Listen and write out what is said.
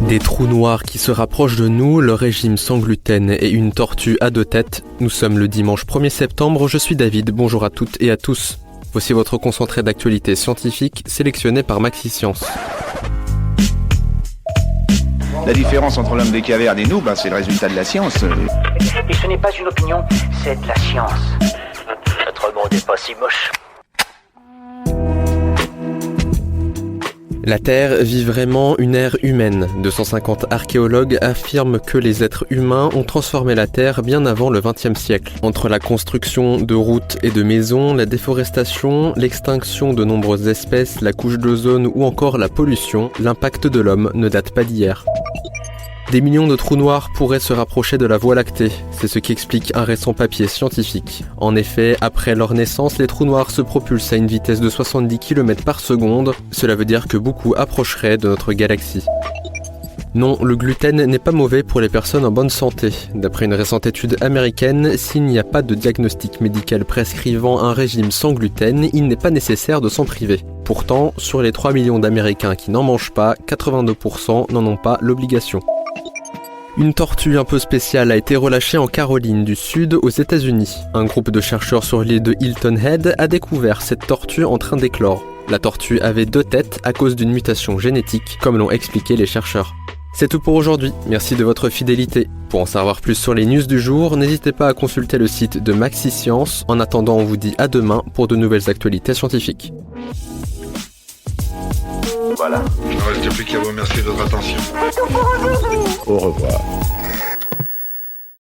Des trous noirs qui se rapprochent de nous, le régime sans gluten et une tortue à 2 têtes. Nous sommes le dimanche 1er septembre, je suis David, bonjour à toutes et à tous. Voici votre concentré d'actualité scientifique sélectionné par Maxi-Science. La différence entre l'homme des cavernes et nous, c'est le résultat de la science. Et ce n'est pas une opinion, c'est de la science. Notre monde n'est pas si moche. La Terre vit vraiment une ère humaine. 250 archéologues affirment que les êtres humains ont transformé la Terre bien avant le XXe siècle. Entre la construction de routes et de maisons, la déforestation, l'extinction de nombreuses espèces, la couche d'ozone ou encore la pollution, l'impact de l'homme ne date pas d'hier. Des millions de trous noirs pourraient se rapprocher de la Voie lactée, c'est ce qu'explique un récent papier scientifique. En effet, après leur naissance, les trous noirs se propulsent à une vitesse de 70 km par seconde, cela veut dire que beaucoup approcheraient de notre galaxie. Non, le gluten n'est pas mauvais pour les personnes en bonne santé. D'après une récente étude américaine, s'il n'y a pas de diagnostic médical prescrivant un régime sans gluten, il n'est pas nécessaire de s'en priver. Pourtant, sur les 3 millions d'Américains qui n'en mangent pas, 82% n'en ont pas l'obligation. Une tortue un peu spéciale a été relâchée en Caroline du Sud aux États-Unis. Un groupe de chercheurs sur l'île de Hilton Head a découvert cette tortue en train d'éclore. La tortue avait 2 têtes à cause d'une mutation génétique, comme l'ont expliqué les chercheurs. C'est tout pour aujourd'hui, merci de votre fidélité. Pour en savoir plus sur les news du jour, n'hésitez pas à consulter le site de Maxi-Science. En attendant, on vous dit à demain pour de nouvelles actualités scientifiques. Voilà. Il ne reste plus qu'à vous remercier de votre attention. Au revoir.